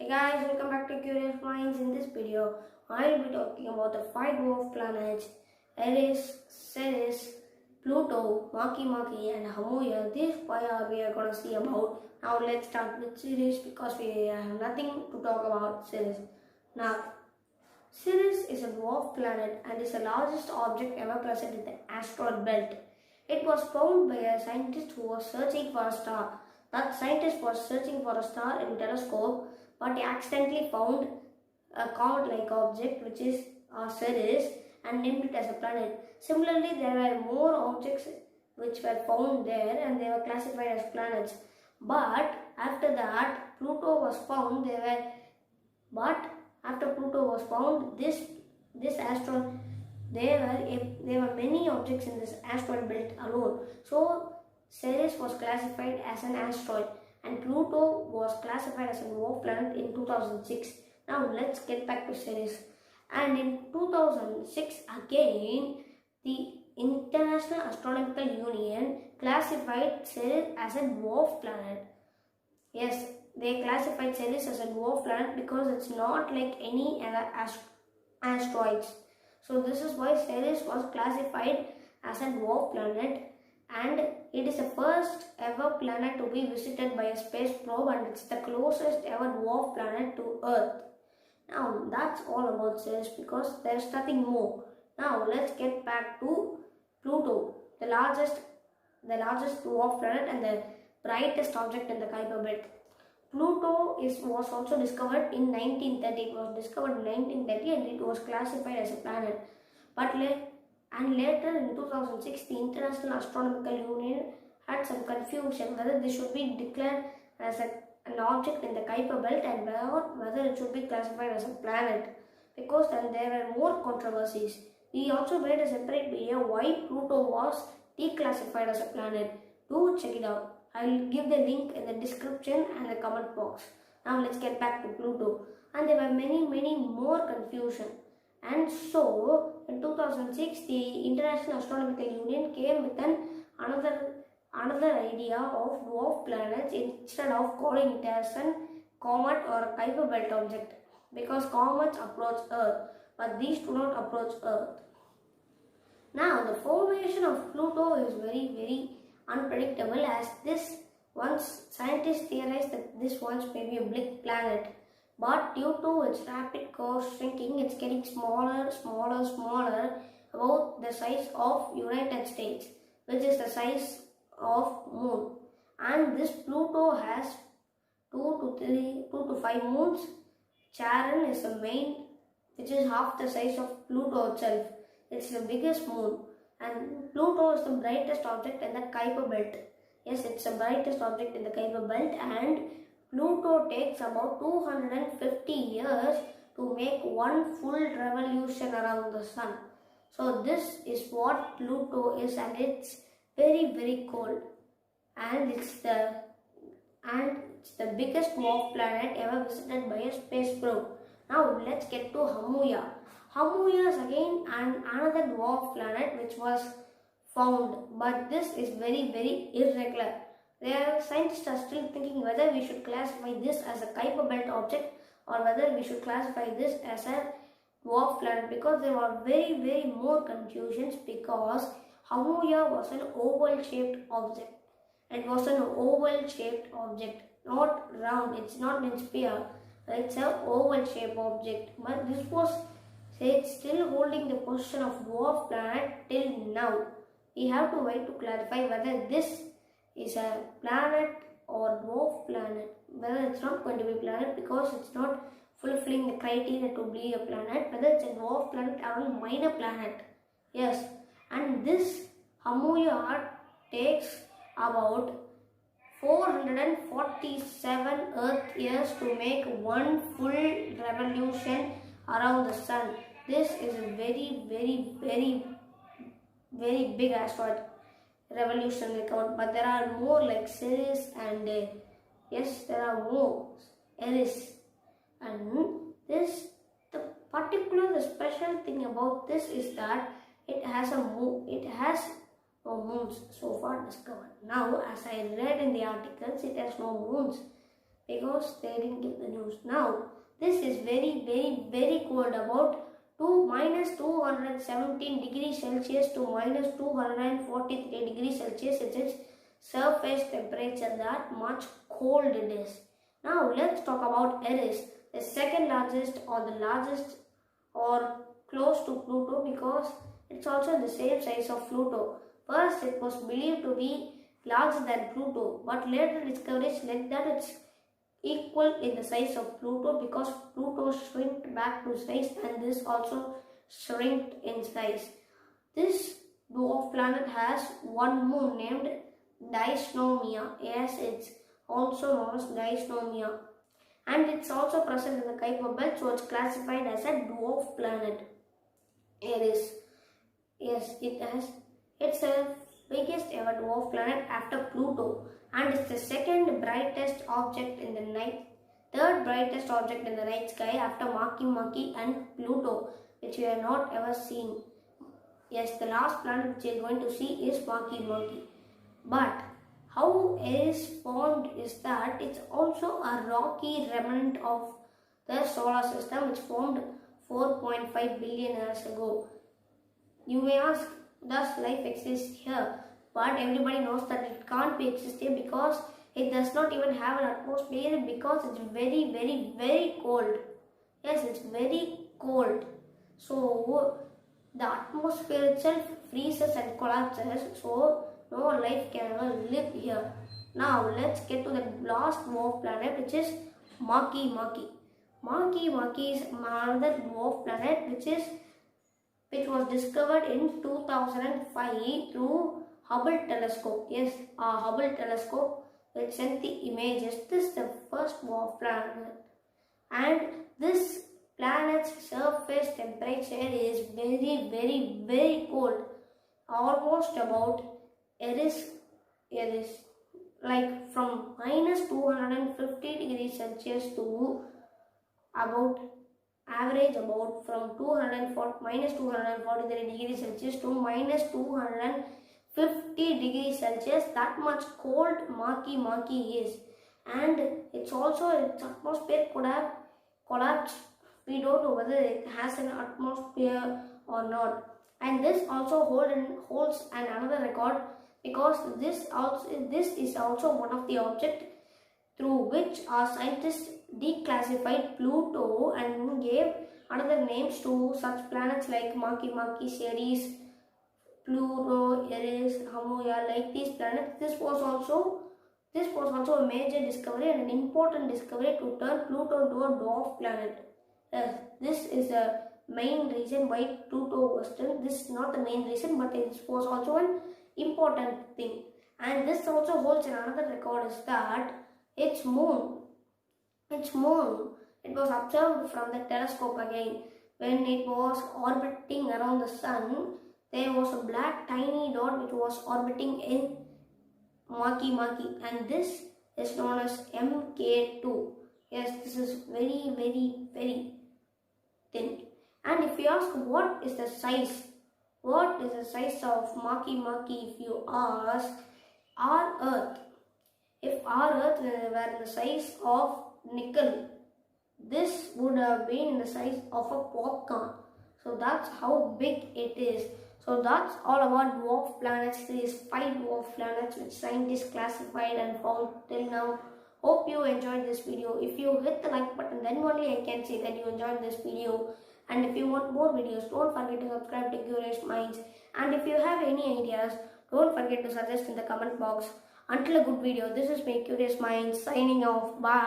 Hey guys, welcome back to Curious Minds. In this video, I'll be talking about the five dwarf planets Eris, Ceres, Pluto, Makemake, and Haumea. These five we are going to see about. Now let's start with Ceres because we have nothing to talk about Ceres. Now, Ceres is a dwarf planet and is the largest object ever present in the asteroid belt. It was found by a scientist who was searching for a star. That scientist was searching for a star in a telescope, but he accidentally found a comet-like object which is Ceres and named it as a planet. Similarly, there were more objects which were found there and they were classified as planets. But after that, Pluto was found. After Pluto was found, this asteroid there were many objects in this asteroid belt alone. So Ceres was classified as an asteroid and Pluto was classified as a dwarf planet in 2006. Now let's get back to Ceres. And in 2006 again, the International Astronomical Union classified Ceres as a dwarf planet. Yes, they classified Ceres as a dwarf planet because it's not like any other asteroids. So this is why Ceres was classified as a dwarf planet, and it is the first ever planet to be visited by a space probe, and it's the closest ever dwarf planet to Earth. Now that's all about Ceres because there's nothing more. Now let's get back to Pluto, the largest dwarf planet and the brightest object in the Kuiper belt. Pluto was also discovered in 1930. It was discovered in 1930 and it was classified as a planet. Later in 2006, the International Astronomical Union had some confusion whether this should be declared as an object in the Kuiper belt and whether it should be classified as a planet, because then there were more controversies. We also made a separate video why Pluto was declassified as a planet. Do check it out. I will give the link in the description and the comment box. Now let's get back to Pluto. And there were many more confusion. And so in 2006, the International Astronomical Union came with another idea of dwarf planets instead of calling it as a comet or a Kuiper belt object, because comets approach Earth, but these do not approach Earth. Now the formation of Pluto is very unpredictable, as once scientists theorized that this once may be a big planet, but due to its rapid course shrinking, it's getting smaller, about the size of United States, which is the size of Moon. And this Pluto has 2 to 5 moons. Charon is the main, which is half the size of Pluto itself. It's the biggest moon. And Pluto is the brightest object in the Kuiper belt. Yes, it's the brightest object in the Kuiper belt, and Pluto takes about 250 years to make one full revolution around the sun. So this is what Pluto is, and it's very cold. And it's the biggest dwarf planet ever visited by a space probe. Now let's get to Haumea. Haumea is again another dwarf planet which was found, but this is very irregular. Scientists are still thinking whether we should classify this as a Kuiper belt object or whether we should classify this as a dwarf planet, because there were very more confusions, because Haumea was an oval shaped object. It was an oval shaped object, not round. It's not in sphere. It's an oval shaped object, but it's still holding the position of dwarf planet till now. We have to wait to clarify whether this is a planet or dwarf planet. Whether it's not going to be a planet because it's not fulfilling the criteria to be a planet. Whether it's a dwarf planet or a minor planet. Yes, and this Haumea takes about 447 Earth years to make one full revolution around the sun. This is a very big asteroid revolution record, but there are more like Ceres and yes, there are more Eris. And the special thing about this is that it has no moons so far discovered. Now, as I read in the articles, it has no moons because they didn't give the news. Now, This is very cold, about minus 217 degrees Celsius to minus 243 degrees Celsius. It is surface temperature, that much cold it is. Now let's talk about Eris, the second largest or the largest or close to Pluto, because it's also the same size of Pluto. First it was believed to be larger than Pluto, but later discoveries led that it's equal in the size of Pluto, because Pluto shrinked back to size and this also shrinked in size. This dwarf planet has one moon named Dysnomia. Yes, it's also known as Dysnomia. And it's also present in the Kuiper belt, so it's classified as a dwarf planet. Eris. Yes, it's the biggest ever dwarf planet after Pluto, and it's the second brightest object in the night, third brightest object in the night sky after Makemake and Pluto, which we have not ever seen. Yes, the last planet which we are going to see is Makemake. But how Eris formed is that it's also a rocky remnant of the solar system which formed 4.5 billion years ago. You may ask, does life exist here? But everybody knows that it can't be exist here because it does not even have an atmosphere, because it's very cold. Yes, it's very cold. So the atmosphere itself freezes and collapses, so no life can ever live here. Now let's get to the last dwarf planet, which is Makemake. Makemake is another dwarf planet which was discovered in 2005 through Hubble telescope. Yes, our Hubble telescope which sent the images. This is the first dwarf planet, and this planet's surface temperature is very cold, almost about Eris, like from minus 250 degrees Celsius to about average about from minus 243 degrees Celsius to minus 250 degrees Celsius. That much cold Makemake is, and its atmosphere could have collapsed. We don't know whether it has an atmosphere or not. And this also holds another record, because this is also one of the objects through which our scientists declassified Pluto and gave another names to such planets like Makemake, Ceres, Pluto, Eris, Haumea. Like these planets, this was also a major discovery and an important discovery to turn Pluto into a dwarf planet. This is the main reason why Pluto was turned. This is not the main reason, but it was also an important thing. And this also holds another record, is that its moon, it was observed from the telescope again. When it was orbiting around the sun, there was a black tiny dot which was orbiting in Makemake, and this is known as MK2. Yes, this is very thin. And if you ask what is the size of Makemake, if you ask, our Earth, if our Earth were in the size of nickel, this would have been in the size of a popcorn. So that's how big it is. So that's all about dwarf planets. These 5 dwarf planets which scientists classified and found till now. Hope you enjoyed this video. If you hit the like button, then only I can say that you enjoyed this video. And if you want more videos, don't forget to subscribe to Curious Minds. And if you have any ideas, don't forget to suggest in the comment box. Until a good video, this is me, Curious Minds, signing off. Bye.